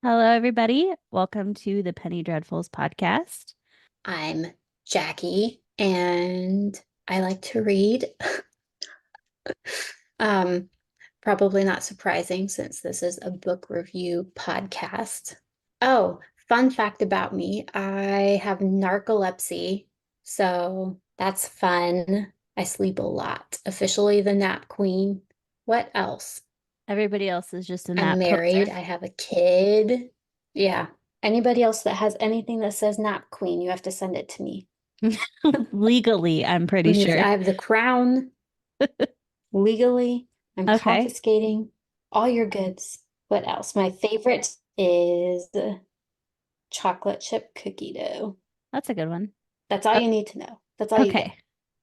Hello, everybody. Welcome to the Penny Dreadfuls podcast. I'm Jackie and I like to read. Um, Probably not surprising since this is a book review podcast. Oh, fun fact about me, I have narcolepsy, so that's fun. I sleep a lot. Officially the nap queen. What else? Everybody else is just a I'm nap married. poser. I have a kid. Yeah. Anybody else that has anything that says nap queen, you have to send it to me. Legally, I'm pretty We need sure. I have the crown legally. I'm Okay, confiscating all your goods. What else? My favorite is the chocolate chip cookie dough. that's a good one. That's all O- you need to know. That's all you Okay. get.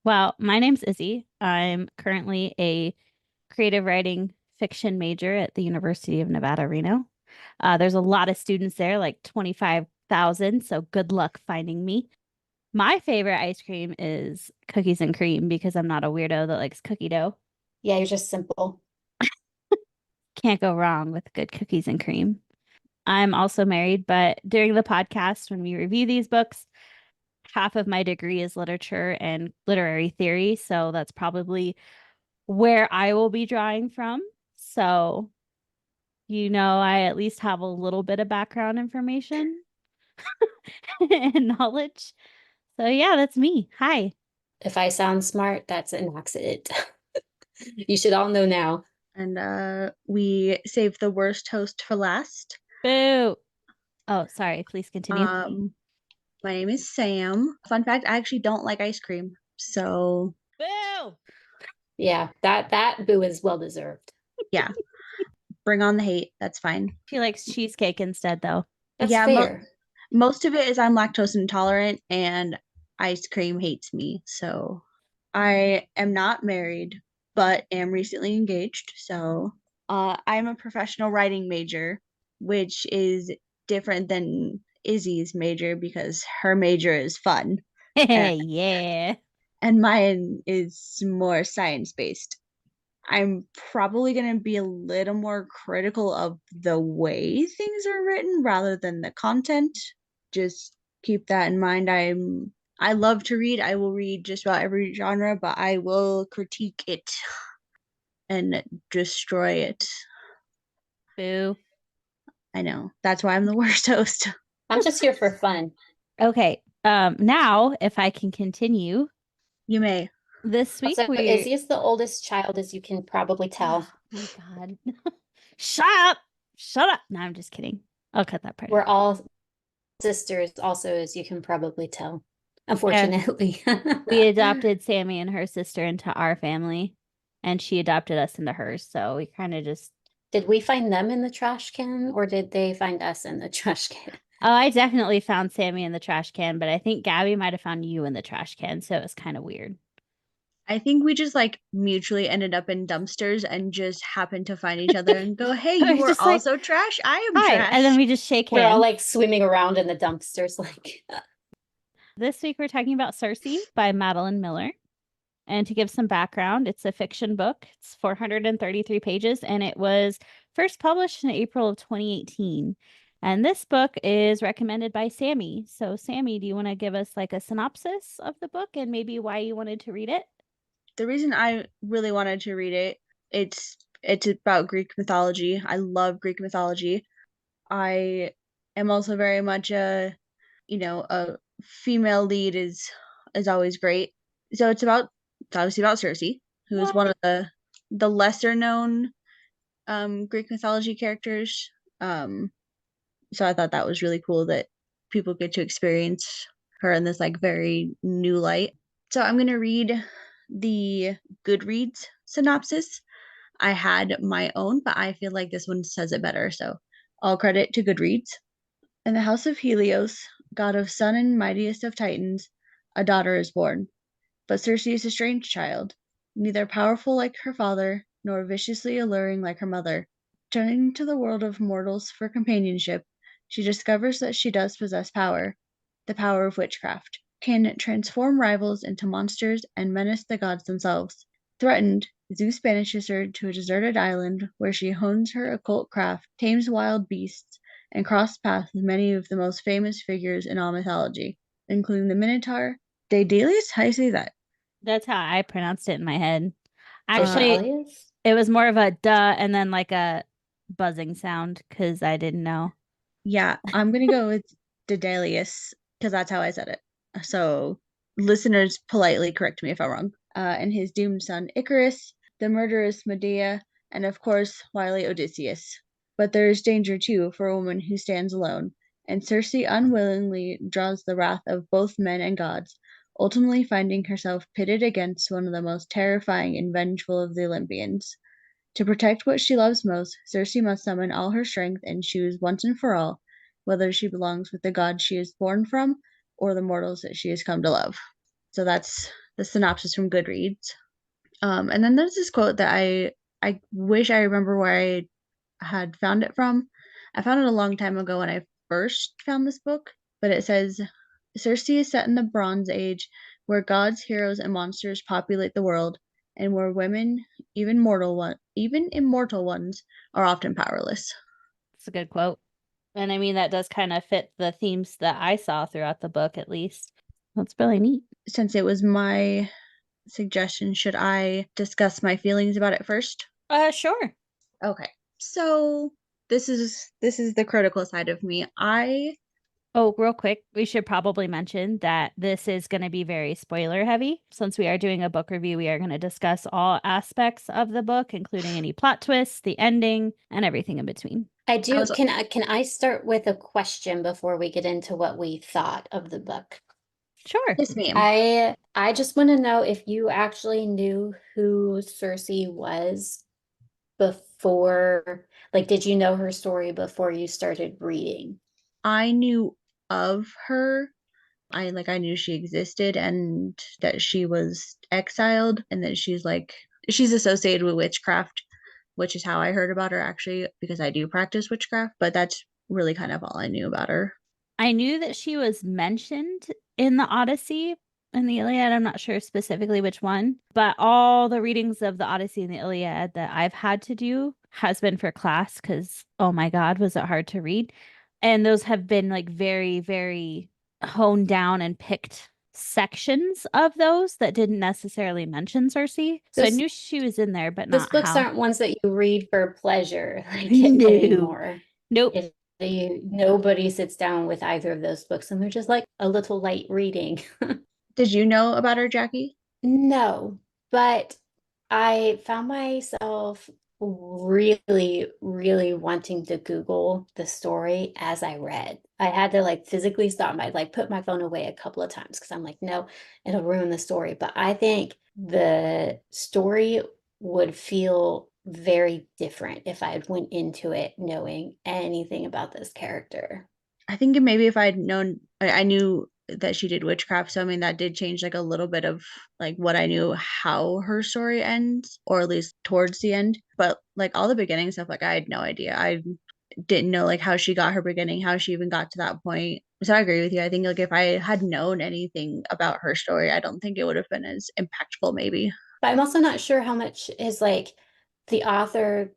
Well, my name's Izzy. I'm currently a creative writing fiction major at the University of Nevada, Reno. There's a lot of students there, like 25,000, so good luck finding me. My favorite ice cream is cookies and cream because I'm not a weirdo that likes cookie dough. Yeah, you're just simple. Can't go wrong with good cookies and cream. I'm also married, but during the podcast, when we review these books, half of my degree is literature and literary theory. So that's probably where I will be drawing from. So, I at least have a little bit of background information and knowledge. So, yeah, that's me. Hi. If I sound smart, that's an accident. You should all know now. And we saved the worst host for last. Boo. Oh, sorry. Please continue. Um, my name is Sam. Fun fact, I actually don't like ice cream. So Boo. Yeah, that boo is well deserved. yeah, bring on the hate. That's fine. She likes cheesecake instead, though. That's Yeah, fair. most of it is I'm lactose intolerant and ice cream hates me. So I am not married, but am recently engaged. So I'm a professional writing major, which is different than Izzy's major because her major is fun. Yeah. And mine is more science based. I'm probably going to be a little more critical of the way things are written rather than the content. Just keep that in mind. I love to read. I will read just about every genre, but I will critique it and destroy it. Boo. I know. That's why I'm the worst host. I'm just here for fun. Okay. Now if I can continue, You may. this week Also, we Izzy is the oldest child, as you can probably tell. Oh my God. Shut up. Shut up. No, I'm just kidding. I'll cut that part We're out. all sisters, also, as you can probably tell, Yeah. unfortunately. We adopted Sammy and her sister into our family, and she adopted us into hers. So we kind of just Did we find them in the trash can, or did they find us in the trash can? Oh, I definitely found Sammy in the trash can, but I think Gabby might have found you in the trash can, so it was kind of weird. I think we just like mutually ended up in dumpsters and just happened to find each other and go, hey, We're you are just like, also trash. I am hi. And then trash. we just shake We're all hands. like swimming around in the dumpsters, like, This week we're talking about Circe by Madeline Miller. And to give some background, it's a fiction book. It's 433 pages, and it was first published in April of 2018. And this book is recommended by Sammy. So, Sammy, do you want to give us like a synopsis of the book and maybe why you wanted to read it? The reason I really wanted to read it, it's about Greek mythology. I love Greek mythology. I am also very much a female lead is always great. So it's obviously about Circe, who is one What? of the lesser known Greek mythology characters. Um so I thought that was really cool that people get to experience her in this like very new light. So I'm going to read the Goodreads synopsis. I had my own, but I feel like this one says it better. So all credit to Goodreads. In the house of Helios, god of sun and mightiest of Titans, a daughter is born. But Circe is a strange child, neither powerful like her father, nor viciously alluring like her mother. Turning to the world of mortals for companionship, she discovers that she does possess power, the power of witchcraft, can transform rivals into monsters and menace the gods themselves. Threatened, Zeus banishes her to a deserted island where she hones her occult craft, tames wild beasts, and crossed paths with many of the most famous figures in all mythology, including the Minotaur. Daedalus? How do you say that? That's how I pronounced it in my head. Uh, Actually, Dalius? it was more of a duh and then like a buzzing sound because I didn't know. Yeah, I'm gonna go with Daedalus because that's how I said it. So listeners politely correct me if I'm wrong. And his doomed son Icarus, the murderous Medea, and of course wily Odysseus. But there is danger too for a woman who stands alone, and Circe unwillingly draws the wrath of both men and gods, ultimately finding herself pitted against one of the most terrifying and vengeful of the Olympians. To protect what she loves most, Circe must summon all her strength and choose once and for all whether she belongs with the gods she is born from or the mortals that she has come to love. So that's the synopsis from Goodreads. And then there's this quote that I wish I remember where I had found it from. I found it a long time ago when I first found this book, but it says Circe is set in the Bronze Age, where gods, heroes, and monsters populate the world, and where women, even immortal ones, are often powerless. It's a good quote. And I mean, that does kind of fit the themes that I saw throughout the book, at least. That's really neat. Since it was my suggestion, should I discuss my feelings about it first? Sure. Okay. So this is the critical side of me. Oh, real quick, we should probably mention that this is going to be very spoiler heavy. Since we are doing a book review, we are going to discuss all aspects of the book, including any plot twists, the ending, and everything in between. I I do. was Can I start with a question before we get into what we thought of the book? Sure. yes, ma'am. I just want to know if you actually knew who Circe was before, like, did you know her story before you started reading? I knew of her. I knew she existed and that she was exiled and that she's associated with witchcraft, which is how I heard about her actually because I do practice witchcraft, but that's really kind of all I knew about her. I knew that she was mentioned in the Odyssey and the Iliad. I'm not sure specifically which one, but all the readings of the Odyssey and the Iliad that I've had to do has been for class because, oh my God, was it hard to read? And those have been like very, very honed down and picked sections of those that didn't necessarily mention Circe. So I Those knew she was in there, but those not books how. aren't ones that you read for pleasure like No. anymore. Nope. Nobody sits down with either of those books and they're just like a little light reading. Did you know about her, Jackie? No, but I found myself really, really wanting to Google the story as I read. I had to like physically stop my like put my phone away a couple of times because I'm like, no, it'll ruin the story. But I think the story would feel very different if I had went into it knowing anything about this character. I think maybe if I'd known, I knew that she did witchcraft, so I mean that did change like a little bit of like what I knew how her story ends, or at least towards the end. But like all the beginning stuff, like I had no idea. I didn't know like how she got her beginning, how she even got to that point. So I agree with you. I think like if I had known anything about her story, I don't think it would have been as impactful, maybe. But I'm also not sure how much is like the author,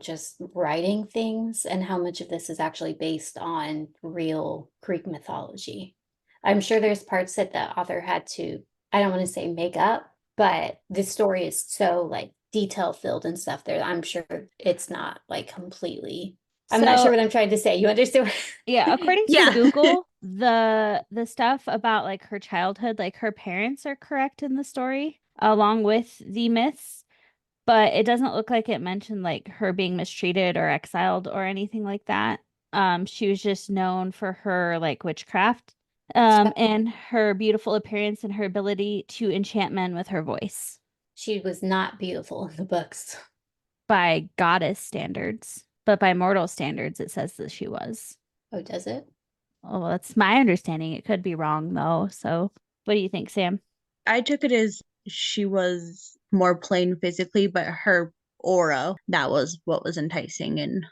just writing things and how much of this is actually based on real Greek mythology. I'm sure there's parts that the author had to, I don't want to say make up, but this story is so like detail filled and stuff there. I'm sure it's not like completely, I'm not sure So what I'm trying to say. You understand? yeah, according to Yeah. Google, the stuff about like her childhood, like her parents are correct in the story, along with the myths, but it doesn't look like it mentioned like her being mistreated or exiled or anything like that. She was just known for her like witchcraft, and her beautiful appearance and her ability to enchant men with her voice She was not beautiful in the books. by goddess standards, but by mortal standards, it says that she was. Oh, does it? Oh, well, that's my understanding. It could be wrong though. So, what do you think, Sam? I took it as she was more plain physically, but her aura, that was what was enticing. And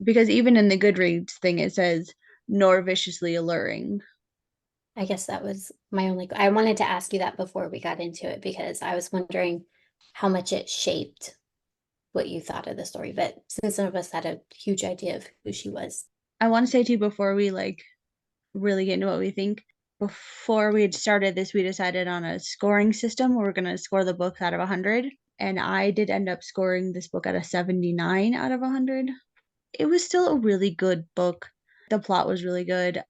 because even in the Goodreads thing, it says, nor viciously alluring. I guess that was my only, I wanted to ask you that before we got into it because I was wondering how much it shaped what you thought of the story. But since none of us had a huge idea of who she was. I want to say too, before we like really get into what we think, before we had started this, we decided on a scoring system where we're going to score the books out of 100. And I did end up scoring this book at a 79 out of 100. It was still a really good book. The plot was really good.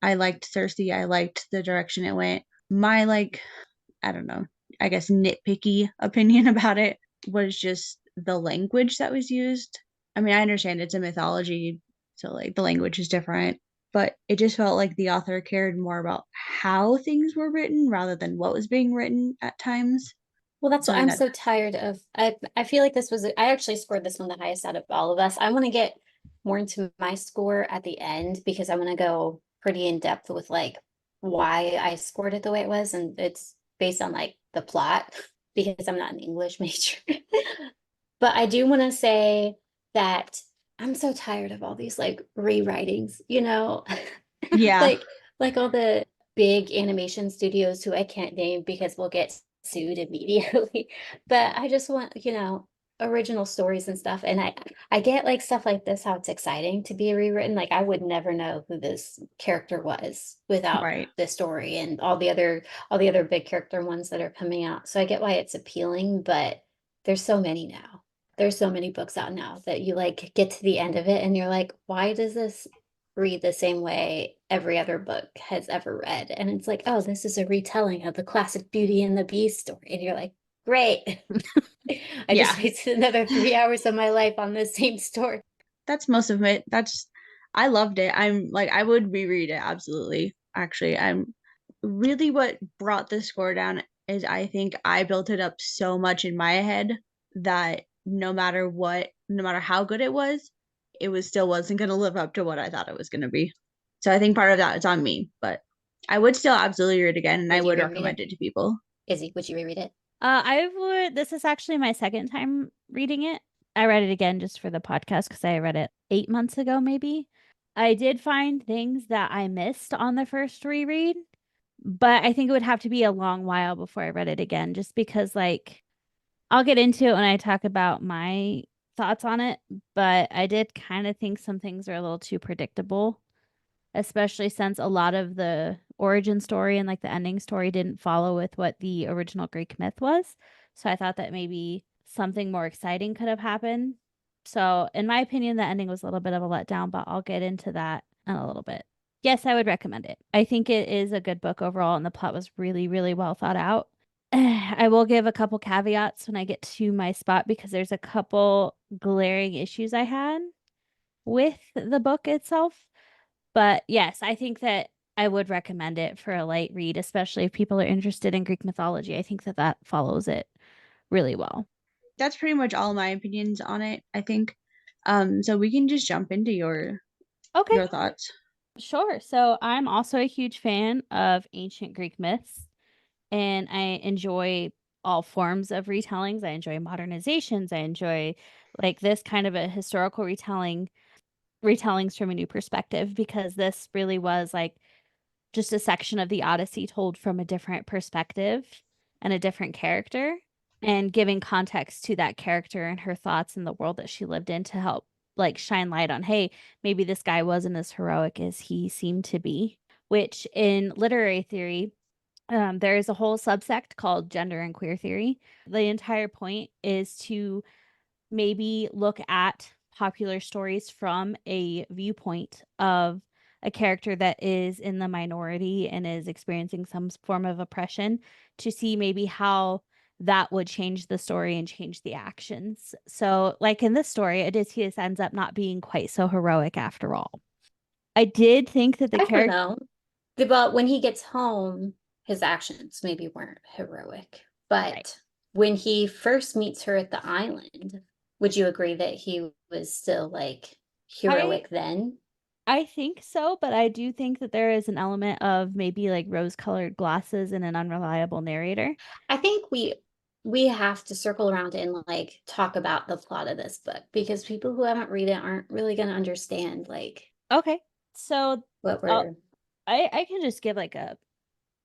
I liked Circe. I liked the direction it went. My, like, I don't know, I guess nitpicky opinion about it was just the language that was used. I mean, I understand it's a mythology, so like the language is different, but it just felt like the author cared more about how things were written rather than what was being written at times. Well, that's what Something I'm that, so tired of. I feel like this was I actually scored this one the highest out of all of us. I want to get more into my score at the end because I want to go pretty in depth with like why I scored it the way it was, and it's based on like the plot because I'm not an English major. But I do want to say that I'm so tired of all these like rewritings, you know, yeah, like like all the big animation studios who I can't name because we'll get sued immediately. But I just want, you know, original stories and stuff. And I get like stuff like this, how it's exciting to be rewritten. Like I would never know who this character was without right. the story and all the other big character ones that are coming out. So I get why it's appealing, but there's so many now. There's so many books out now that you like get to the end of it and you're like, why does this read the same way every other book has ever read? And it's like, oh, this is a retelling of the classic Beauty and the Beast story. And you're like, great. I just Yeah, wasted another 3 hours of my life on the same story. that's most of it. I loved it. I'm like, I would reread it. Absolutely. Actually, I'm really what brought the score down is I think I built it up so much in my head that no matter what, no matter how good it was still wasn't going to live up to what I thought it was going to be. So I think part of that is on me, but I would still absolutely read it again and I Would you would reread recommend it? it to people. Izzy, would you reread it? I would. This is actually my second time reading it. I read it again just for the podcast because I read it 8 months ago, maybe. I did find things that I missed on the first reread, but I think it would have to be a long while before I read it again, just because, like, I'll get into it when I talk about my thoughts on it, but I did kind of think some things are a little too predictable, especially since a lot of the origin story and like the ending story didn't follow with what the original Greek myth was. So I thought that maybe something more exciting could have happened. So, in my opinion, the ending was a little bit of a letdown, but I'll get into that in a little bit. Yes, I would recommend it. I think it is a good book overall, and the plot was really, really well thought out. I will give a couple caveats when I get to my spot because there's a couple glaring issues I had with the book itself. But yes, I think that I would recommend it for a light read, especially if people are interested in Greek mythology. I think that that follows it really well. That's pretty much all my opinions on it, I think. So we can just jump into Okay, your thoughts. sure. So I'm also a huge fan of ancient Greek myths, and I enjoy all forms of retellings. I enjoy modernizations. I enjoy like this kind of a historical retellings from a new perspective because this really was like just a section of the Odyssey told from a different perspective and a different character, and giving context to that character and her thoughts in the world that she lived in to help like shine light on, hey, maybe this guy wasn't as heroic as he seemed to be, which in literary theory, there is a whole subsect called gender and queer theory. The entire point is to maybe look at popular stories from a viewpoint of a character that is in the minority and is experiencing some form of oppression to see maybe how that would change the story and change the actions. So, like in this story, Odysseus ends up not being quite so heroic after all. I did think that the I don't character, know. But when he gets home, his actions maybe weren't heroic. right. But when he first meets her at the island, would you agree that he was still like I heroic then? I think so, but I do think that there is an element of maybe like rose-colored glasses and an unreliable narrator. I think we have to circle around and like talk about the plot of this book because people who haven't read it aren't really going to understand like Okay. So what I'll, we're. I can just give like a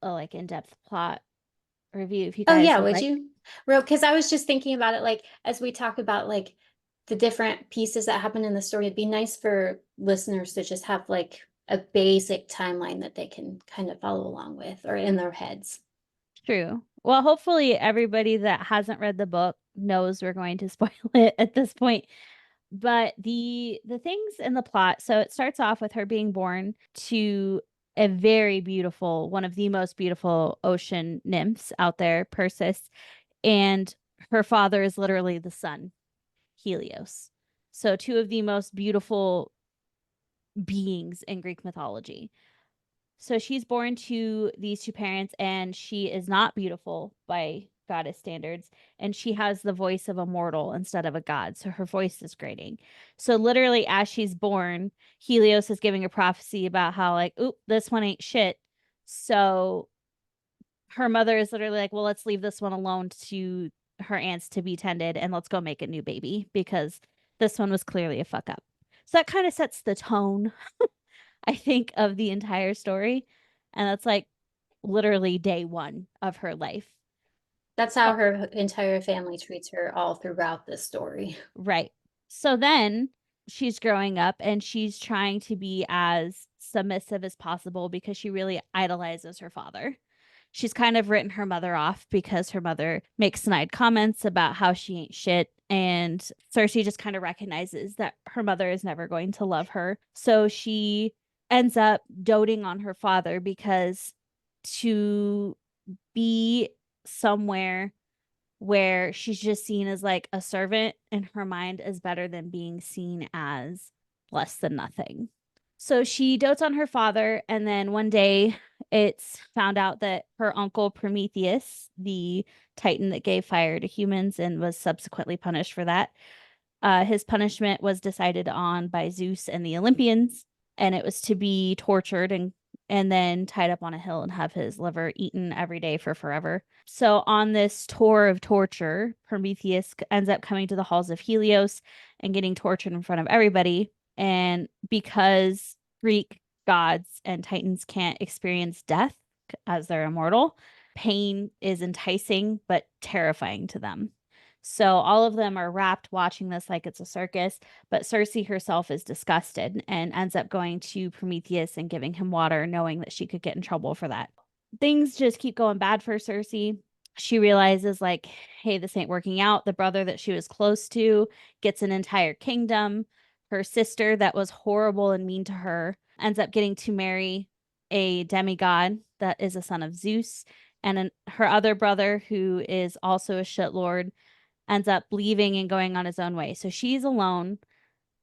like in-depth plot review if you Oh guys yeah, would would like. you? Real, because I was just thinking about it like as we talk about like the different pieces that happen in the story. It'd be nice for listeners to just have like a basic timeline that they can kind of follow along with or in their heads. True. Well, hopefully everybody that hasn't read the book knows we're going to spoil it at this point. But the things in the plot, so it starts off with her being born to a very beautiful, one of the most beautiful ocean nymphs out there, Perseus, and her father is literally the sun, Helios. So two of the most beautiful beings in Greek mythology. So she's born to these two parents, and she is not beautiful by goddess standards. And she has the voice of a mortal instead of a god. So her voice is grating. So literally, as she's born, Helios is giving a prophecy about how, like, oop, this one ain't shit. So her mother is literally like, well, let's leave this one alone to her aunts to be tended, and let's go make a new baby because this one was clearly a fuck up. So that kind of sets the tone, I think, of the entire story. And that's like literally day one of her life. That's how her entire family treats her all throughout this story. Right. So then she's growing up and she's trying to be as submissive as possible because she really idolizes her father. She's kind of written her mother off because her mother makes snide comments about how she ain't shit. And Circe just kind of recognizes that her mother is never going to love her. So she ends up doting on her father because to be somewhere where she's just seen as like a servant in her mind is better than being seen as less than nothing. So she dotes on her father, and then one day it's found out that her uncle Prometheus, the titan that gave fire to humans and was subsequently punished for that, his punishment was decided on by Zeus and the Olympians, and it was to be tortured and then tied up on a hill and have his liver eaten every day for forever. So on this tour of torture, Prometheus ends up coming to the halls of Helios and getting tortured in front of everybody. And because Greek gods and titans can't experience death as they're immortal, pain is enticing but terrifying to them. So all of them are rapt watching this like it's a circus, but Circe herself is disgusted and ends up going to Prometheus and giving him water, knowing that she could get in trouble for that. Things just keep going bad for Circe. She realizes, like, hey, this ain't working out. The brother that she was close to gets an entire kingdom. Her sister, that was horrible and mean to her, ends up getting to marry a demigod that is a son of Zeus. And her other brother, who is also a shitlord, ends up leaving and going on his own way. So she's alone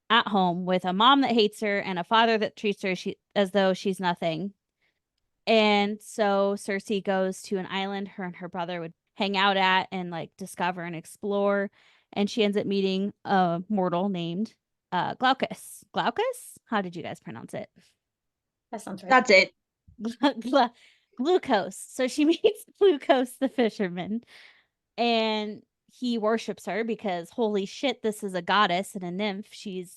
at home with a mom that hates her and a father that treats her as though she's nothing. And so Circe goes to an island her and her brother would hang out at and like discover and explore. And she ends up meeting a mortal named Glaucus. Glaucus? How did you guys pronounce it? That sounds right. That's it. Glucose. So she meets Glucose the fisherman, and he worships her because holy shit, this is a goddess and a nymph. She's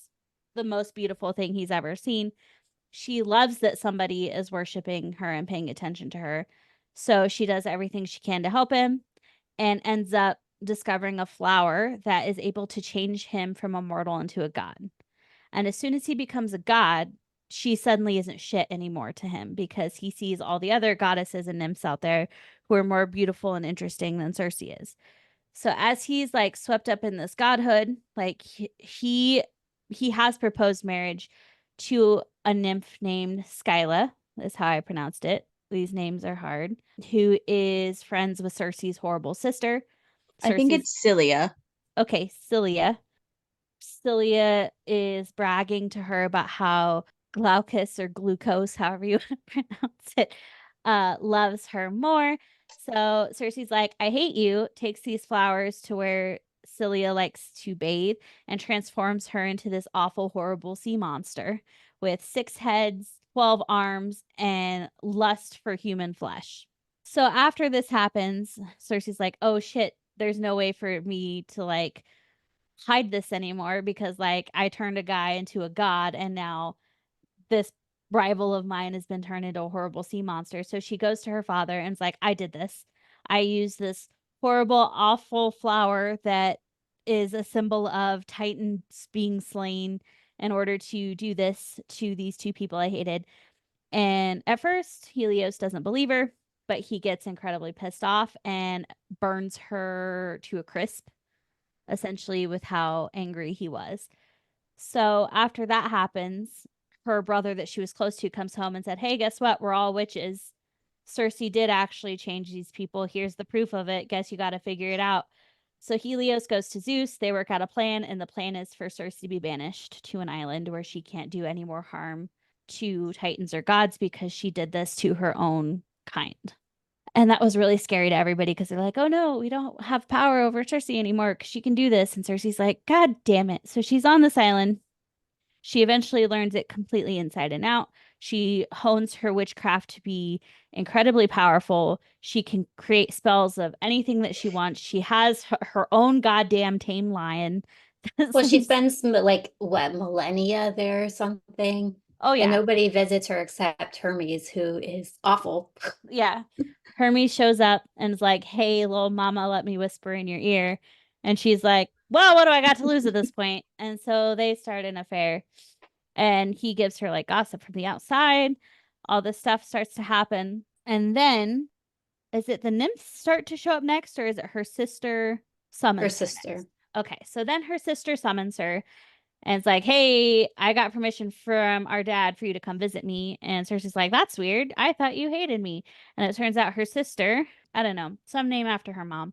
the most beautiful thing he's ever seen. She loves that somebody is worshiping her and paying attention to her. So she does everything she can to help him and ends up discovering a flower that is able to change him from a mortal into a god. And as soon as he becomes a god, she suddenly isn't shit anymore to him because he sees all the other goddesses and nymphs out there who are more beautiful and interesting than Circe is. So as he's like swept up in this godhood, like he has proposed marriage to a nymph named Scylla, is how I pronounced it. These names are hard. Who is friends with Circe's horrible sister. I think it's Cilia. Okay, Cilia. Cilia is bragging to her about how Glaucus or Glucose, however you pronounce it, loves her more. So Circe's like, I hate you, takes these flowers to where Cilia likes to bathe and transforms her into this awful, horrible sea monster with 6 heads, 12 arms, and lust for human flesh. So after this happens, Circe's like, oh shit, there's no way for me to like hide this anymore because like I turned a guy into a god and now this rival of mine has been turned into a horrible sea monster. So she goes to her father and is like, I did this. I used this horrible, awful flower that is a symbol of Titans being slain in order to do this to these two people I hated. And at first, Helios doesn't believe her, but he gets incredibly pissed off and burns her to a crisp, essentially, with how angry he was. So after that happens, her brother that she was close to comes home and said, "Hey, guess what? We're all witches. Circe did actually change these people. Here's the proof of it. Guess you got to figure it out." So Helios goes to Zeus. They work out a plan, and the plan is for Circe to be banished to an island where she can't do any more harm to Titans or gods because she did this to her own kind. And that was really scary to everybody because they're like, "Oh no, we don't have power over Circe anymore because she can do this." And Circe's like, "God damn it." So she's on this island. She eventually learns it completely inside and out. She hones her witchcraft to be incredibly powerful. She can create spells of anything that she wants. She has her own goddamn tame lion. Well, she spends like what, millennia there or something, Oh and yeah. nobody visits her except Hermes, who is awful. Yeah. Hermes shows up and is like, "Hey, little mama, let me whisper in your ear." And she's like, "Well, what do I got to lose at this point?" And so they start an affair. And he gives her like gossip from the outside. All this stuff starts to happen. And then is it the nymphs start to show up next, or is it her sister Her summons her sister. next? Okay, so then her sister summons her and it's like, "Hey, I got permission from our dad for you to come visit me." And Cersei's like, "That's weird. I thought you hated me." And it turns out her sister, I don't know, some name after her mom,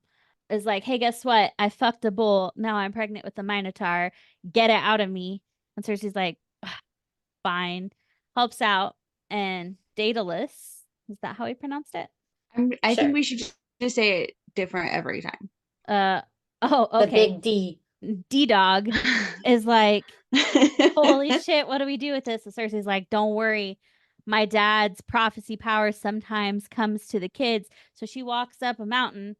is like, "Hey, guess what? I fucked a bull. Now I'm pregnant with the Minotaur. Get it out of me." And Cersei's like, "Fine." Helps out. And Daedalus, is that how he pronounced it? I think Sure. we should just say it different every time. Uh, oh, The okay. big D. D-Dog is like, "Holy shit, what do we do with this?" So Cersei's like, "Don't worry. My dad's prophecy power sometimes comes to the kids." So she walks up a mountain,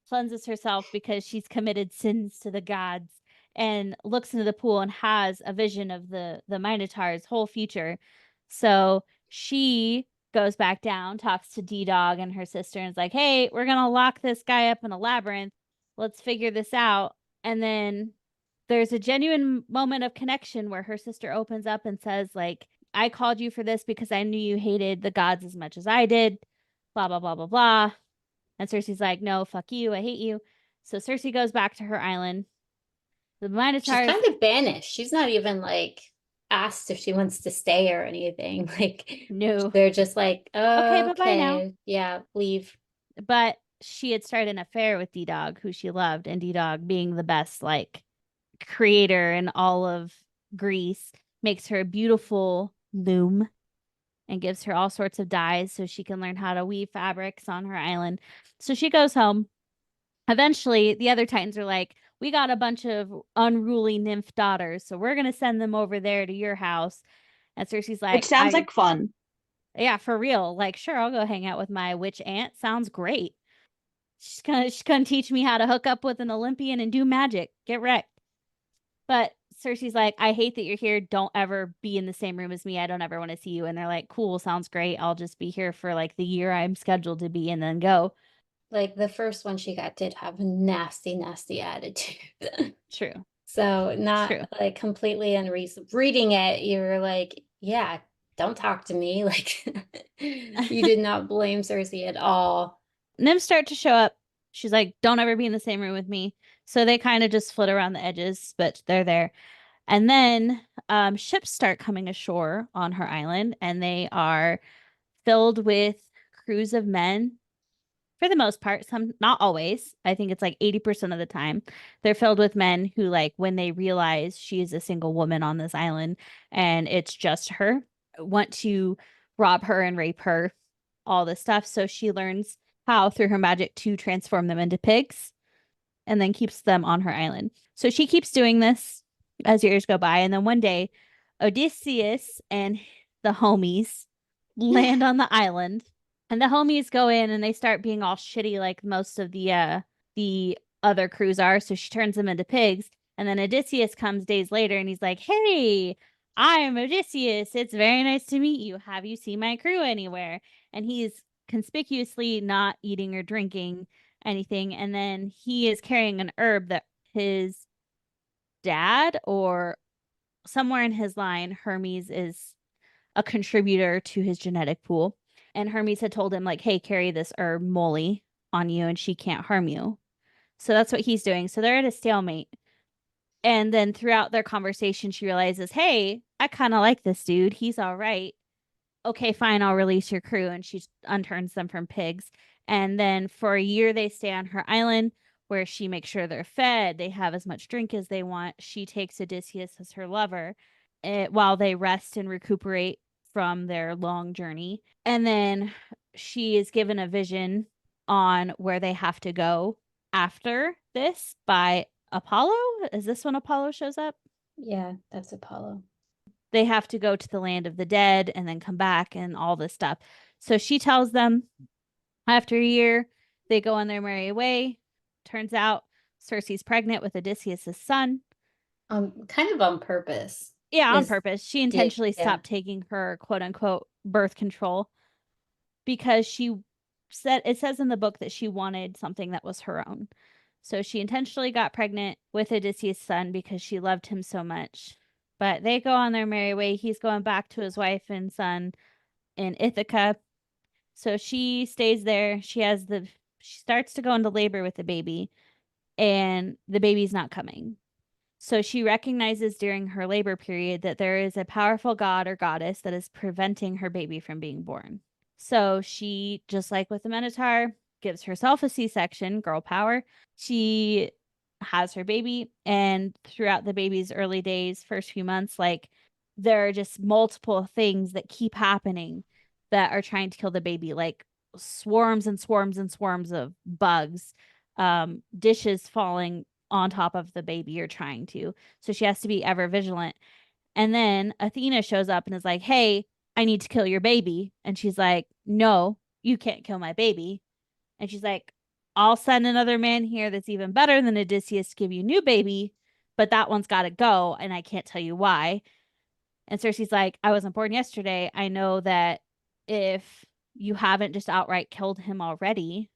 cleanses herself because she's committed sins to the gods, and looks into the pool and has a vision of the Minotaur's whole future. So she goes back down, talks to D-Dog and her sister, and is like, "Hey, we're gonna lock this guy up in a labyrinth. Let's figure this out." And then there's a genuine moment of connection where her sister opens up and says, like, "I called you for this because I knew you hated the gods as much as I did, blah blah blah blah blah." And Cersei's like, "No, fuck you, I hate you." So Cersei goes back to her island. The She's Minotaurs, kind of banished. She's not even like asked if she wants to stay or anything. Like no. they're just like, Okay, bye-bye now. okay, yeah, leave. But she had started an affair with D-Dog, who she loved, and D-Dog, being the best like creator in all of Greece, makes her a beautiful loom and gives her all sorts of dyes so she can learn how to weave fabrics on her island. So she goes home. Eventually, the other Titans are like, "We got a bunch of unruly nymph daughters, so we're going to send them over there to your house." And Cersei's Which like, sounds like fun. "Yeah, for real. Like, sure, I'll go hang out with my witch aunt. Sounds great. She's gonna teach me how to hook up with an Olympian and do magic. Get wrecked." But Cersei's like, "I hate that you're here. Don't ever be in the same room as me. I don't ever want to see you." And they're like, "Cool, sounds great. I'll just be here for like the year I'm scheduled to be and then go." Like the first one she got did have a nasty, nasty attitude. True. So not True. like completely unreasonable. Reading it, you're like, yeah, don't talk to me. Like you did not blame Cersei at all. Nymphs start to show up. She's like, "Don't ever be in the same room with me." So they kind of just flit around the edges, but they're there. And then ships start coming ashore on her island, and they are filled with crews of men for the most part. Some, not always. I think it's like 80% of the time. They're filled with men who, like, when they realize she is a single woman on this island and it's just her, want to rob her and rape her, all this stuff. So she learns how, through her magic, to transform them into pigs and then keeps them on her island. So she keeps doing this as years go by. And then one day, Odysseus and the homies land on the island. And the homies go in and they start being all shitty like most of the other crews are. So she turns them into pigs. And then Odysseus comes days later and he's like, "Hey, I'm Odysseus. It's very nice to meet you. Have you seen my crew anywhere?" And he's conspicuously not eating or drinking anything. And then he is carrying an herb that his dad or somewhere in his line, Hermes is a contributor to his genetic pool. And Hermes had told him, like, hey, carry this herb moly on you and she can't harm you. So that's what he's doing. So they're at a stalemate. And then throughout their conversation, she realizes, hey, I kind of like this dude. He's all right. Okay, fine, I'll release your crew. And she unturns them from pigs. And then for a year, they stay on her island where she makes sure they're fed. They have as much drink as they want. She takes Odysseus as her lover while they rest and recuperate from their long journey. And then she is given a vision on where they have to go after this by Apollo. Is this when Apollo shows up? Yeah, that's Apollo. They have to go to the land of the dead and then come back and all this stuff. So she tells them after a year, they go on their merry way. Turns out Circe's pregnant with Odysseus' son. Kind of on purpose. Yeah, on Is purpose. She intentionally stopped taking her quote unquote birth control because she said, it says in the book that she wanted something that was her own. So she intentionally got pregnant with Odysseus' son because she loved him so much. But they go on their merry way. He's going back to his wife and son in Ithaca. So she stays there. She starts to go into labor with the baby, and the baby's not coming. So she recognizes during her labor period that there is a powerful god or goddess that is preventing her baby from being born. So she, just like with the Minotaur, gives herself a C-section, girl power. She has her baby, and throughout the baby's early days, first few months, like there are just multiple things that keep happening that are trying to kill the baby, like swarms and swarms and swarms of bugs, dishes falling on top of the baby or trying to. So she has to be ever vigilant. And then Athena shows up and is like, hey, I need to kill your baby. And she's like, no, you can't kill my baby. And she's like, I'll send another man here that's even better than Odysseus to give you a new baby, but that one's got to go. And I can't tell you why. And Circe's like, I wasn't born yesterday. I know that if you haven't just outright killed him already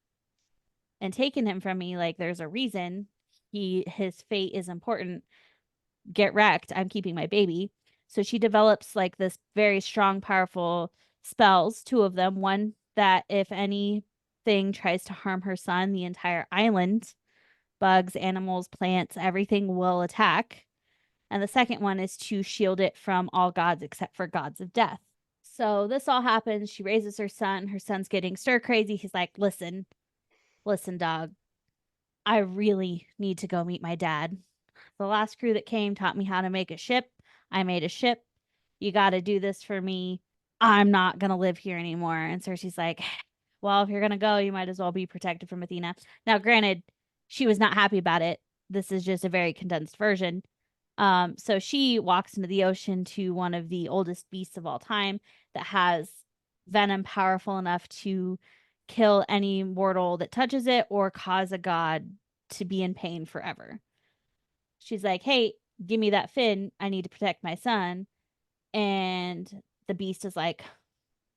and taken him from me, like there's a reason. His fate is important. Get wrecked. I'm keeping my baby. So she develops like this very strong, powerful spells, two of them. One that if anything tries to harm her son, the entire island, bugs, animals, plants, everything will attack. And the second one is to shield it from all gods except for gods of death. So this all happens. She raises her son. Her son's getting stir crazy. He's like, listen, dog. I really need to go meet my dad. The last crew that came taught me how to make a ship. I made a ship. You got to do this for me. I'm not going to live here anymore. And Circe's like, well, if you're going to go, you might as well be protected from Athena. Now, granted, she was not happy about it. This is just a very condensed version. So she walks into the ocean to one of the oldest beasts of all time that has venom powerful enough to kill any mortal that touches it or cause a god to be in pain forever. She's like, hey, give me that fin. I need to protect my son. And the beast is like,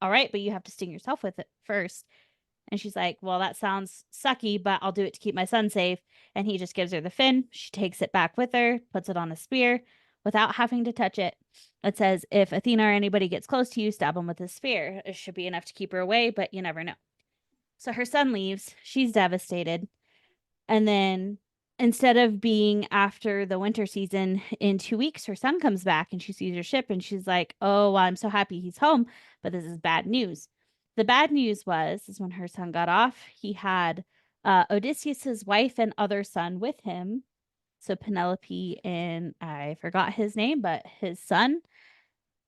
all right, but you have to sting yourself with it first. And she's like, well, that sounds sucky, but I'll do it to keep my son safe. And he just gives her the fin. She takes it back with her, puts it on a spear without having to touch it. It says, if Athena or anybody gets close to you, stab them with a spear. It should be enough to keep her away, but you never know. So her son leaves. She's devastated. And then instead of being after the winter season in 2 weeks, her son comes back and she sees her ship and she's like, oh, well, I'm so happy he's home, but this is bad news. The bad news is when her son got off, he had Odysseus's wife and other son with him. So Penelope and I forgot his name, but his son.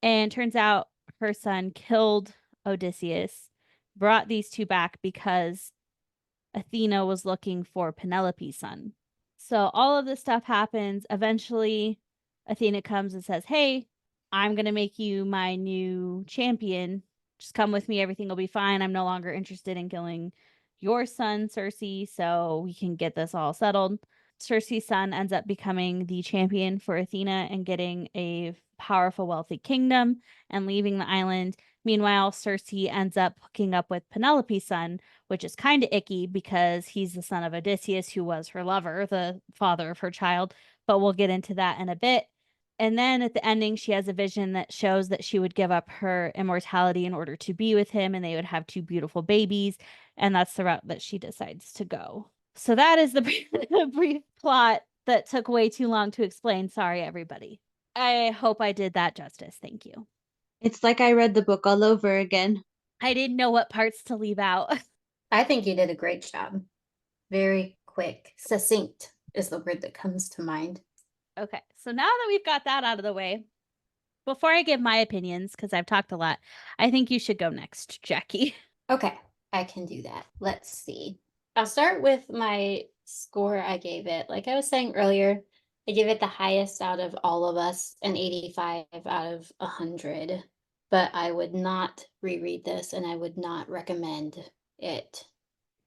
And turns out her son killed Odysseus, brought these two back because Athena was looking for Penelope's son. So all of this stuff happens. Eventually, Athena comes and says, hey, I'm going to make you my new champion. Just come with me. Everything will be fine. I'm no longer interested in killing your son, Circe, so we can get this all settled. Circe's son ends up becoming the champion for Athena and getting a powerful, wealthy kingdom and leaving the island. Meanwhile, Circe ends up hooking up with Penelope's son, which is kind of icky because he's the son of Odysseus, who was her lover, the father of her child. but we'll get into that in a bit. And then at the ending, she has a vision that shows that she would give up her immortality in order to be with him, and they would have two beautiful babies. And that's the route that she decides to go. So that is the brief plot that took way too long to explain. Sorry, everybody. I hope I did that justice. Thank you. It's like I read the book all over again. I didn't know what parts to leave out. I think you did a great job. Very quick. Succinct is the word that comes to mind. Okay, so now that we've got that out of the way, before I give my opinions, because I've talked a lot, I think you should go next, Jackie. Okay, I can do that. Let's see. I'll start with my score I gave it. Like I was saying earlier, I give it the highest out of all of us, an 85 out of 100. But I would not reread this, and I would not recommend it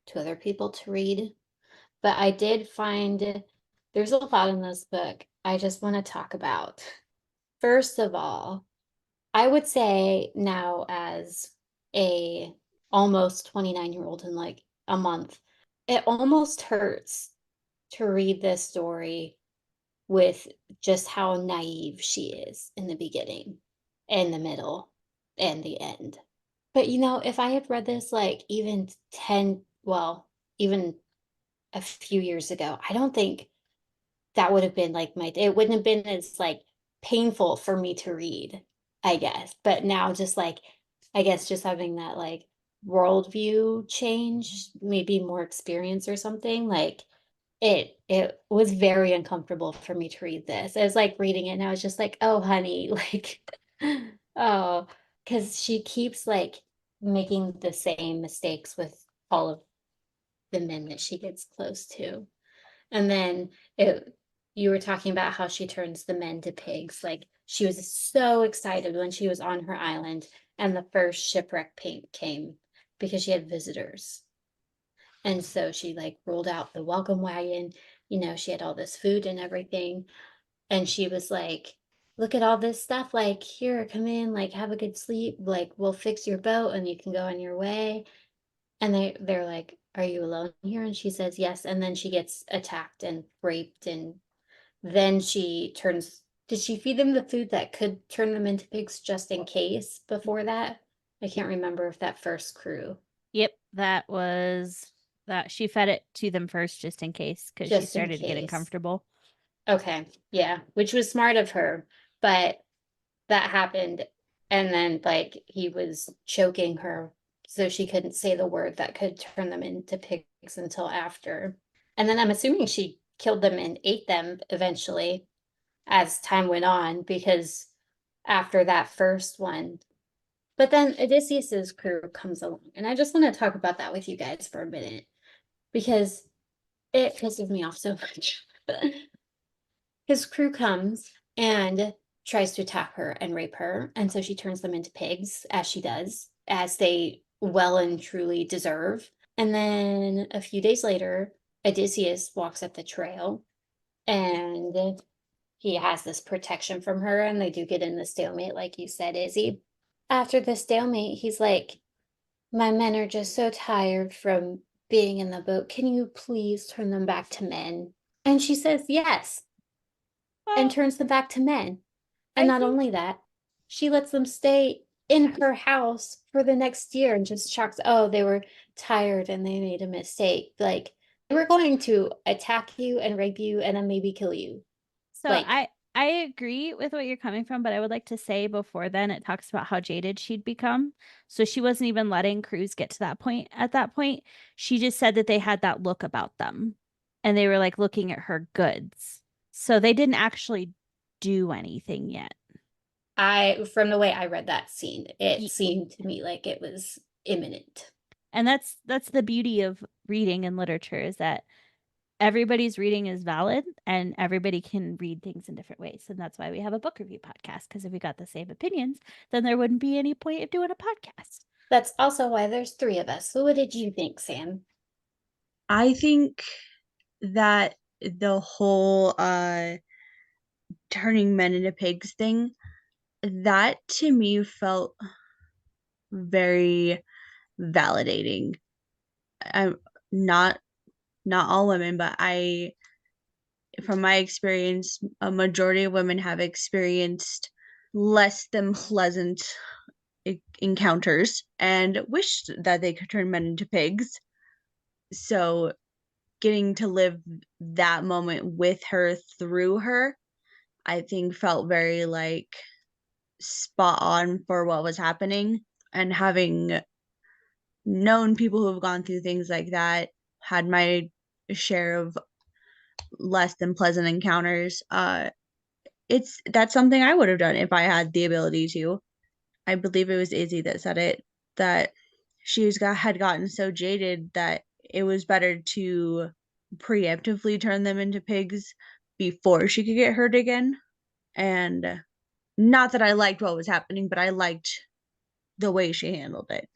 to other people to read. But I did find there's a lot in this book I just want to talk about. First of all, I would say now as a almost 29-year-old in like a month, it almost hurts to read this story with just how naive she is in the beginning, in the middle, and the end. But if I had read this like even 10, well, even a few years ago, I don't think that would have been like it wouldn't have been as like painful for me to read, I guess. But now just like, I guess just having that like worldview change, maybe more experience or something, like it was very uncomfortable for me to read this. It was like reading it and I was just like, oh honey, like oh, because she keeps like making the same mistakes with all of the men that she gets close to. And then you were talking about how she turns the men to pigs. Like she was so excited when she was on her island and the first shipwreck paint came because she had visitors. And so she like rolled out the welcome wagon. She had all this food and everything. And she was like, look at all this stuff. Like, here, come in, like, have a good sleep. Like, we'll fix your boat and you can go on your way. And they're like, are you alone here? And she says yes. And then she gets attacked and raped. And then did she feed them the food that could turn them into pigs just in case before that? I can't remember if that first crew. Yep, that was that. She fed it to them first just in case because she Just in started getting case. comfortable. Okay. Yeah. Which was smart of her. But that happened. And then like he was choking her so she couldn't say the word that could turn them into pigs until after. And then I'm assuming she killed them and ate them eventually as time went on because after that first one. But then Odysseus's crew comes along. And I just want to talk about that with you guys for a minute because it pisses me off so much. His crew comes and tries to attack her and rape her. And so she turns them into pigs, as she does, as they well and truly deserve. And then a few days later, Odysseus walks up the trail and he has this protection from her, and they do get in the stalemate, like you said, Izzy. After the stalemate, he's like, my men are just so tired from being in the boat. Can you please turn them back to men? And she says yes and Well, turns them back to men. And I not think only that, she lets them stay in her house for the next year and just shocks, oh, they were tired and they made a mistake. Like, we're going to attack you and rape you and then maybe kill you. so. Like, I agree with what you're coming from, but I would like to say before then it talks about how jaded she'd become. So she wasn't even letting crews get to that point. At that point, she just said that they had that look about them, and they were like looking at her goods. So they didn't actually do anything yet. from the way I read that scene, it seemed to me like it was imminent. And that's the beauty of reading and literature, is that everybody's reading is valid and everybody can read things in different ways. And that's why we have a book review podcast, because if we got the same opinions, then there wouldn't be any point of doing a podcast. That's also why there's three of us. So what did you think, Sam? I think that the whole turning men into pigs thing, that to me felt very validating. I'm not all women, but from my experience, a majority of women have experienced less than pleasant encounters and wished that they could turn men into pigs. So getting to live that moment with her through her, I think felt very like spot on for what was happening. And having known people who have gone through things like that, had my share of less than pleasant encounters, that's something I would have done if I had the ability to. I believe it was Izzy that said it, that had gotten so jaded that it was better to preemptively turn them into pigs before she could get hurt again. And not that I liked what was happening, but I liked the way she handled it.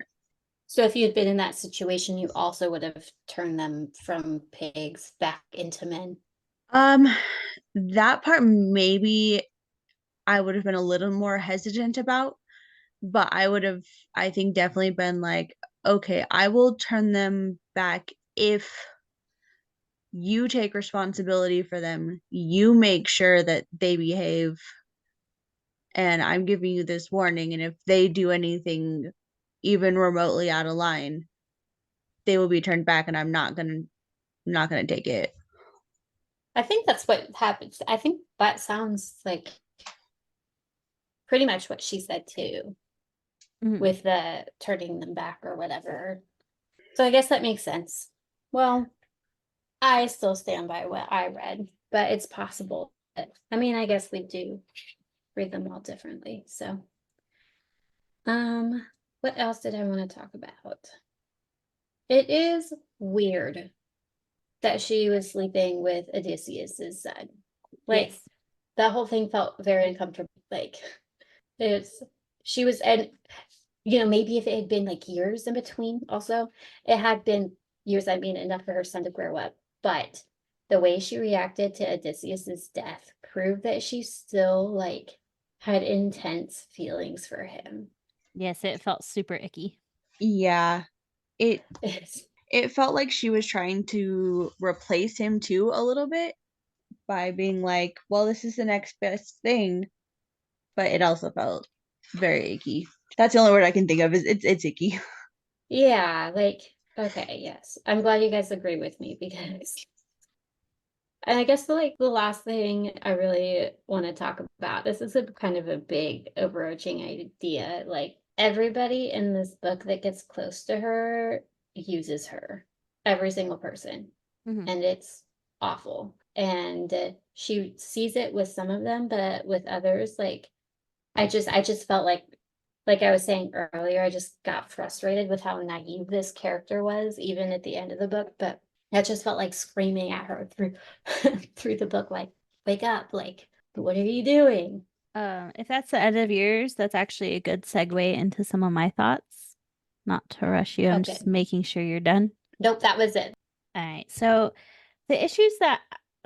So if you had been in that situation, you also would have turned them from pigs back into men. That part maybe I would have been a little more hesitant about, but I would have, I think, definitely been like, okay, I will turn them back if you take responsibility for them. You make sure that they behave, and I'm giving you this warning. And if they do anything even remotely out of line, they will be turned back, and I'm not gonna take it. I think that's what happens. I think that sounds like pretty much what she said too, with the turning them back or whatever. So I guess that makes sense. Well, I still stand by what I read, but it's possible. I mean, I guess we do read them all differently. So, what else did I want to talk about? It is weird that she was sleeping with Odysseus's son. Like, Yes. that whole thing felt very uncomfortable. Like, she was, and maybe if it had been like years in between, also, it had been years, I mean, enough for her son to grow up. But the way she reacted to Odysseus's death proved that she still like had intense feelings for him. Yes, it felt super icky. Yeah, it it felt like she was trying to replace him too a little bit by being like, well, this is the next best thing, but it also felt very icky. That's the only word I can think of, is it's icky. Yeah, like, okay, yes. I'm glad you guys agree with me because and I guess the last thing I really want to talk about, this is a kind of a big overarching idea. Like everybody in this book that gets close to her uses her, every single person. And it's awful. And she sees it with some of them, but with others, like I just felt like I was saying earlier, I just got frustrated with how naive this character was, even at the end of the book. But that just felt like screaming at her through through the book, like, wake up, like, what are you doing? If that's the end of yours, that's actually a good segue into some of my thoughts. Not to rush you, I'm Okay. just making sure you're done. Nope, that was it. All right. So the issues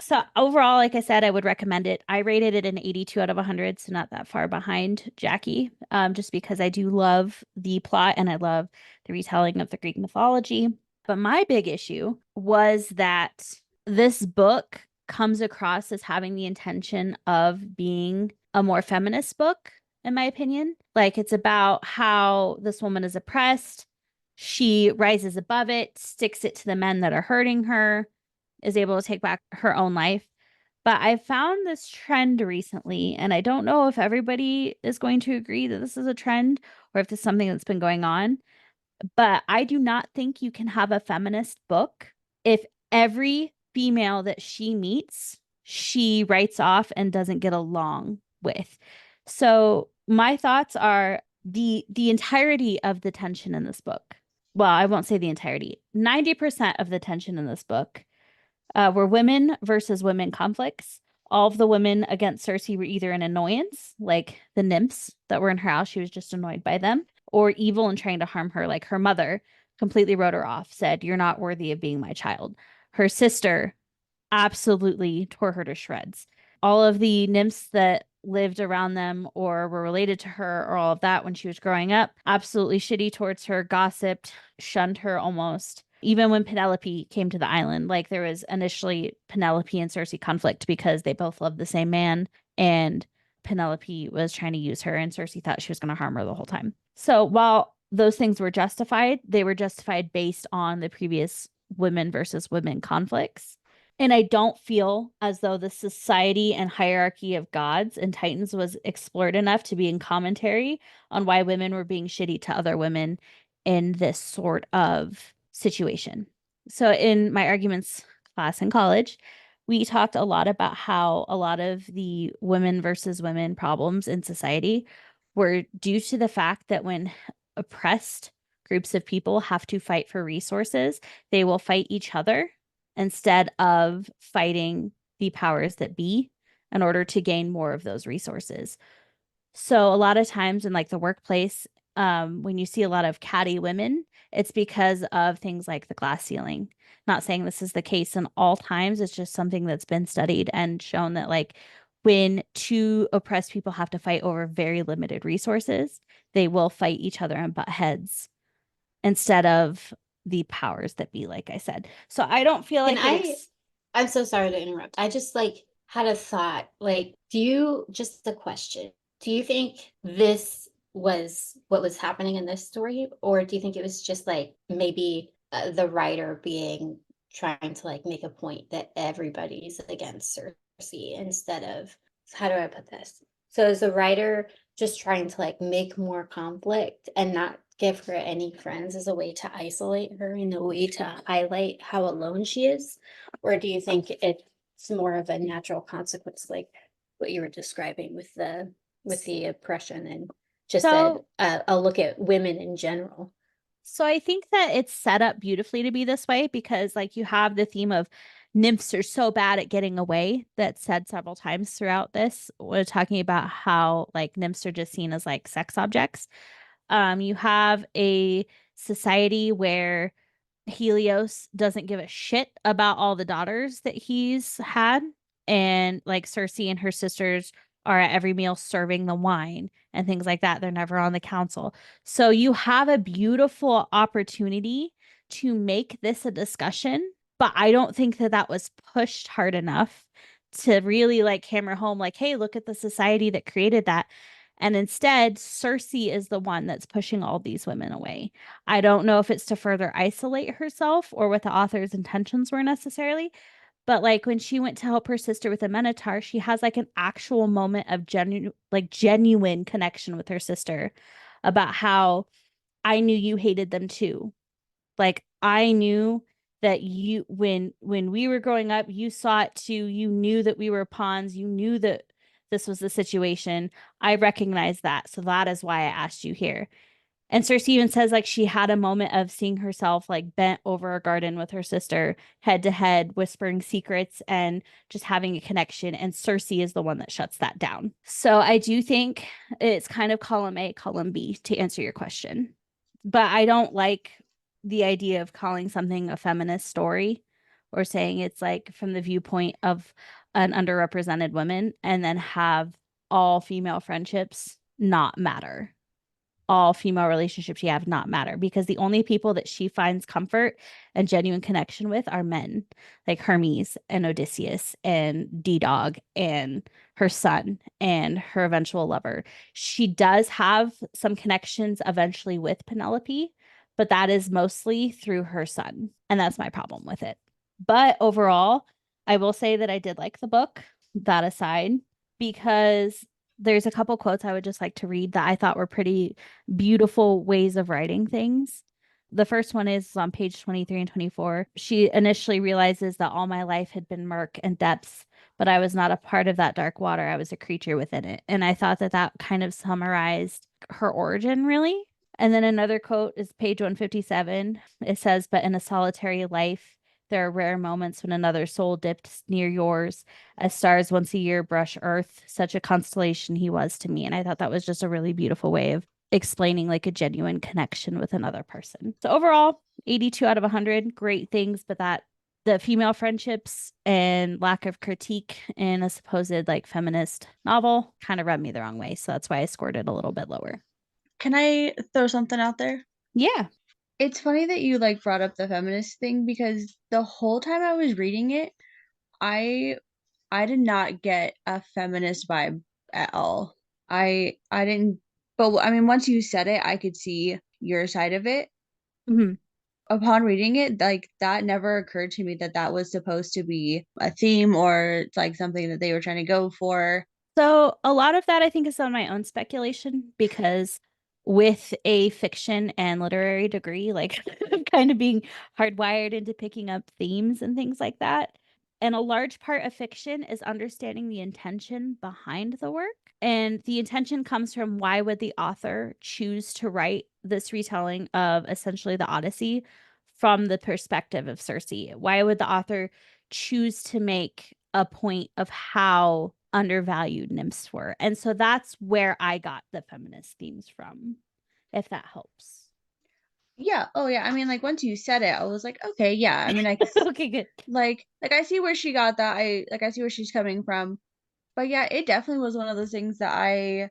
so overall, like I said, I would recommend it. I rated it an 82 out of 100, so not that far behind Jackie, just because I do love the plot and I love the retelling of the Greek mythology. But my big issue was that this book comes across as having the intention of being a more feminist book, in my opinion. Like it's about how this woman is oppressed. She rises above it, sticks it to the men that are hurting her, is able to take back her own life. But I found this trend recently, and I don't know if everybody is going to agree that this is a trend or if this is something that's been going on. But I do not think you can have a feminist book if every female that she meets, she writes off and doesn't get along with. So my thoughts are the entirety of the tension in this book. Well, I won't say the entirety. 90% of the tension in this book were women versus women conflicts. All of the women against Circe were either an annoyance, like the nymphs that were in her house, she was just annoyed by them, or evil and trying to harm her, like her mother completely wrote her off, said, "You're not worthy of being my child." Her sister absolutely tore her to shreds. All of the nymphs that lived around them or were related to her or all of that when she was growing up, absolutely shitty towards her, gossiped, shunned her almost. Even when Penelope came to the island, like there was initially Penelope and Circe conflict because they both loved the same man, and Penelope was trying to use her, and Circe thought she was going to harm her the whole time. So while those things were justified, they were justified based on the previous women versus women conflicts. And I don't feel as though the society and hierarchy of gods and titans was explored enough to be in commentary on why women were being shitty to other women in this sort of situation. So in my arguments class in college, we talked a lot about how a lot of the women versus women problems in society were due to the fact that when oppressed groups of people have to fight for resources, they will fight each other instead of fighting the powers that be in order to gain more of those resources. So a lot of times in like the workplace, when you see a lot of catty women, it's because of things like the glass ceiling. Not saying this is the case in all times, it's just something that's been studied and shown that like when two oppressed people have to fight over very limited resources, they will fight each other and butt heads instead of the powers that be, like I said. So I don't feel Can like I'm so sorry to interrupt. I just like had a thought. Like, just a question. Do you think this was what was happening in this story? Or do you think it was just like maybe the writer being trying to like make a point that everybody's against Cersei instead of, how do I put this? So is the writer just trying to like make more conflict and not give her any friends as a way to isolate her, in a way to highlight how alone she is? Or do you think it's more of a natural consequence, like what you were describing with the oppression, and just so a look at women in general? So I think that it's set up beautifully to be this way because like you have the theme of nymphs are so bad at getting away that's said several times throughout this. We're talking about how like nymphs are just seen as like sex objects. You have a society where Helios doesn't give a shit about all the daughters that he's had. And like Circe and her sisters are at every meal serving the wine and things like that. They're never on the council. So you have a beautiful opportunity to make this a discussion, but I don't think that that was pushed hard enough to really like hammer home, like, hey, look at the society that created that. And instead, Circe is the one that's pushing all these women away. I don't know if it's to further isolate herself or what the author's intentions were necessarily, but like when she went to help her sister with the Minotaur, she has like an actual moment of genuine connection with her sister about how I knew you hated them too. Like I knew that you when we were growing up, you saw it too. You knew that we were pawns. You knew that this was the situation. I recognize that. So that is why I asked you here. And Cersei even says like she had a moment of seeing herself like bent over a garden with her sister, head to head, whispering secrets and just having a connection. And Cersei is the one that shuts that down. So I do think it's kind of column A, column B to answer your question. But I don't like the idea of calling something a feminist story or saying it's like from the viewpoint of an underrepresented woman and then have all female friendships not matter, all female relationships she have not matter, because the only people that she finds comfort and genuine connection with are men like Hermes and Odysseus and D-Dog and her son and her eventual lover. She does have some connections eventually with Penelope, but that is mostly through her son. And that's my problem with it. But overall, I will say that I did like the book, that aside, because there's a couple quotes I would just like to read that I thought were pretty beautiful ways of writing things. The first one is on page 23 and 24. She initially realizes that all my life had been murk and depths, but I was not a part of that dark water. I was a creature within it. And I thought that that kind of summarized her origin, really. And then another quote is page 157. It says, but in a solitary life, there are rare moments when another soul dipped near yours, as stars once a year brush earth. Such a constellation he was to me. And I thought that was just a really beautiful way of explaining like a genuine connection with another person. So overall, 82 out of 100, great things, but that the female friendships and lack of critique in a supposed like feminist novel kind of rubbed me the wrong way. So that's why I scored it a little bit lower. Can I throw something out there? Yeah. It's funny that you like brought up the feminist thing because the whole time I was reading it, I I did not get a feminist vibe at all. I didn't, but I mean, once you said it, I could see your side of it. Mhm. Upon reading it, like that never occurred to me that that was supposed to be a theme or like something that they were trying to go for. So a lot of that I think is on my own speculation because with a fiction and literary degree, like I'm kind of being hardwired into picking up themes and things like that. And a large part of fiction is understanding the intention behind the work. And the intention comes from why would the author choose to write this retelling of essentially the Odyssey from the perspective of Circe? Why would the author choose to make a point of how undervalued nymphs were? And so that's where I got the feminist themes from, if that helps. Yeah, oh yeah. I mean, like once you said it, I was like, okay, yeah. I mean, Okay, good. like I see where she got that. I see where she's coming from. But yeah, it definitely was one of those things that I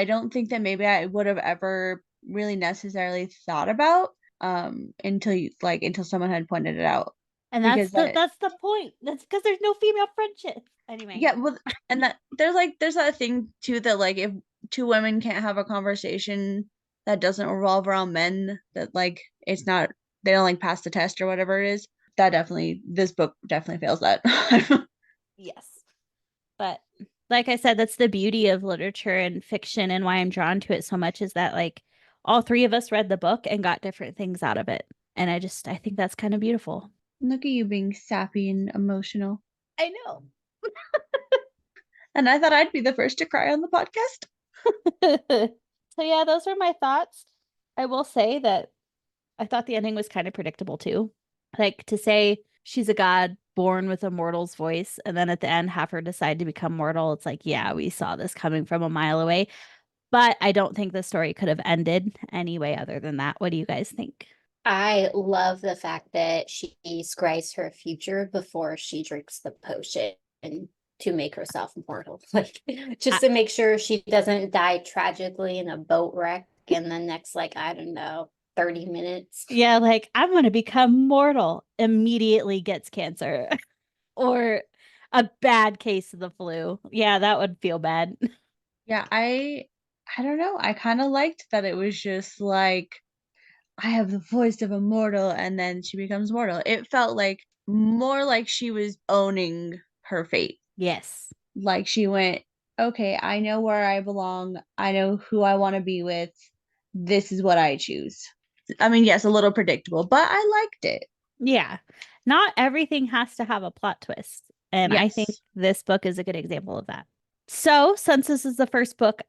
don't think that maybe I would have ever really necessarily thought about until you like until someone had pointed it out. And Because that that's the point. That's because there's no female friendship. Anyway. yeah, well, and that there's that thing too that like if two women can't have a conversation that doesn't revolve around men, that like it's not they don't like pass the test or whatever it is. That definitely this book definitely fails that. Yes. But like I said, that's the beauty of literature and fiction and why I'm drawn to it so much is that like all three of us read the book and got different things out of it. And I think that's kind of beautiful. Look at you being sappy and emotional. I know. And I thought I'd be the first to cry on the podcast. So yeah, those are my thoughts. I will say that I thought the ending was kind of predictable too. Like to say she's a god born with a mortal's voice, and then at the end have her decide to become mortal. It's like, yeah, we saw this coming from a mile away. But I don't think the story could have ended any way other than that. What do you guys think? I love the fact that she scries her future before she drinks the potion to make herself immortal. Like I, just to make sure she doesn't die tragically in a boat wreck in the next, like, I don't know, 30 minutes. yeah, like I'm going to become mortal, immediately gets cancer or a bad case of the flu. Yeah, that would feel bad. Yeah, I don't know. I kind of liked that it was just like I have the voice of a mortal and then she becomes mortal. It felt like more like she was owning her fate. Yes. Like she went, okay, I know where I belong. I know who I want to be with. This is what I choose. I mean, yes, a little predictable, but I liked it. Yeah. Not everything has to have a plot twist. And I think Yes. this book is a good example of that. So, since this is the first book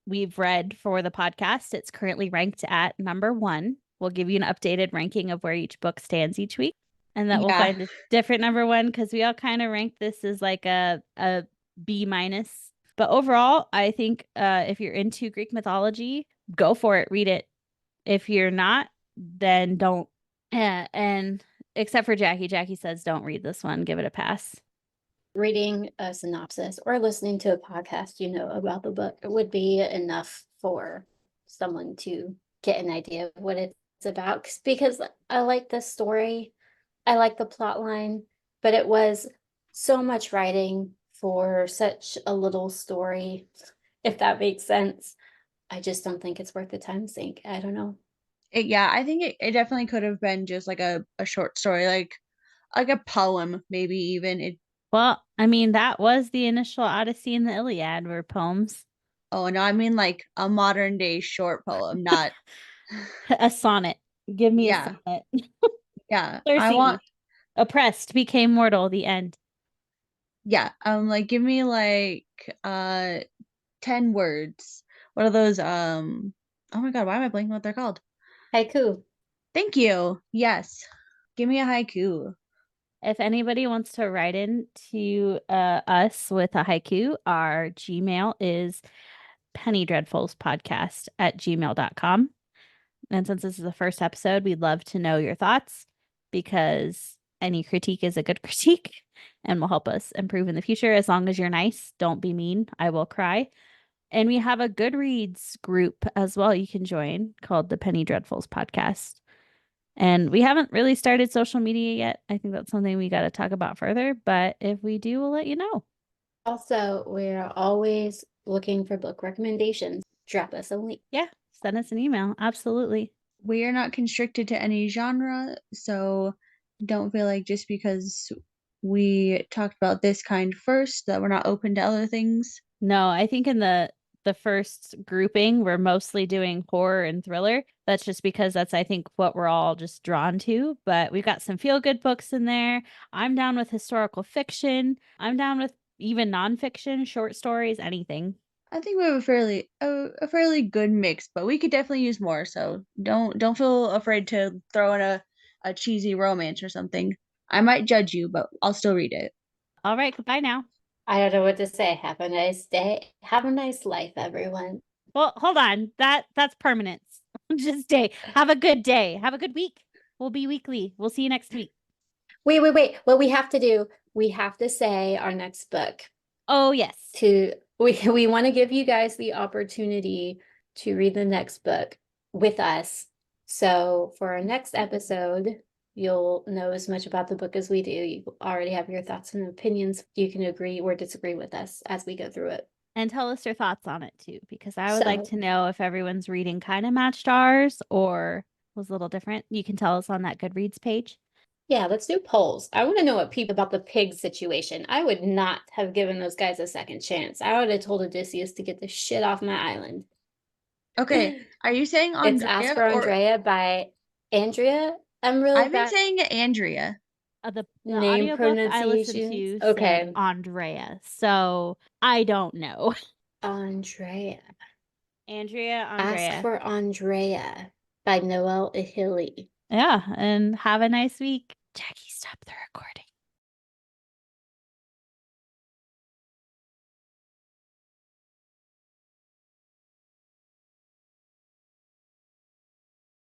we've read for the podcast, it's currently ranked at number 1. We'll give you an updated ranking of where each book stands each week, and that we'll Yeah. find a different number 1 because we all kind of rank this as like a B minus. But overall, I think if you're into Greek mythology, go for it, read it. If you're not, then don't. And except for Jackie, Jackie says don't read this one, give it a pass. Reading a synopsis or listening to a podcast, about the book, it would be enough for someone to get an idea of what it's about. Because I like the story, I like the plot line, but it was so much writing for such a little story, if that makes sense. I just don't think it's worth the time sink. I don't know. Yeah, I think it definitely could have been just like a short story, like a poem, maybe even. It Well, I mean, that was the initial Odyssey and the Iliad were poems. oh no, I mean like a modern day short poem, not A sonnet. Give me a yeah, sonnet. yeah. I Circe, want oppressed, became mortal, the end. yeah, like give me like 10 words. What are those? Oh my God, why am I blanking what they're called? Haiku. Thank you. Yes. Give me a haiku. If anybody wants to write in to us with a haiku, our Gmail is pennydreadfulspodcast@gmail.com. And since this is the first episode, we'd love to know your thoughts because any critique is a good critique and will help us improve in the future. As long as you're nice, don't be mean. I will cry. And we have a Goodreads group as well you can join called the Penny Dreadfuls Podcast. And we haven't really started social media yet. I think that's something we got to talk about further. But if we do, we'll let you know. Also, we're always looking for book recommendations. Drop us a link. Yeah, send us an email. Absolutely. We are not constricted to any genre, so don't feel like just because we talked about this kind first that we're not open to other things. No, I think in the first grouping, we're mostly doing horror and thriller. That's just because that's, I think, what we're all just drawn to. But we've got some feel-good books in there. I'm down with historical fiction. I'm down with even nonfiction, short stories, anything. I think we have a fairly good mix, but we could definitely use more. So don't feel afraid to throw in a cheesy romance or something. I might judge you, but I'll still read it. All right, goodbye now. I don't know what to say. Have a nice day. Have a nice life, everyone. Well, hold on. That's permanence. Just day. Have a good day. Have a good week. We'll be weekly. We'll see you next week. Wait. What we have to do, we have to say our next book. Oh, yes. We want to give you guys the opportunity to read the next book with us. So for our next episode, you'll know as much about the book as we do. You already have your thoughts and opinions. You can agree or disagree with us as we go through it. And tell us your thoughts on it too, because I would like So- to know if everyone's reading kind of matched ours or was a little different. You can tell us on that Goodreads page. Yeah, let's do polls. I want to know what people about the pig situation. I would not have given those guys a second chance. I would have told Odysseus to get the shit off my island. Okay, are you saying It's Andrea Ask for or Andrea by Andrea. I'm really I've been bad saying Andrea. The name audiobook I listened pronunciations. to Okay. said Andrea, so I don't know. Andrea. Andrea. Ask for Andrea by Noel Ihili. Yeah, and have a nice week. Jackie, stop the recording.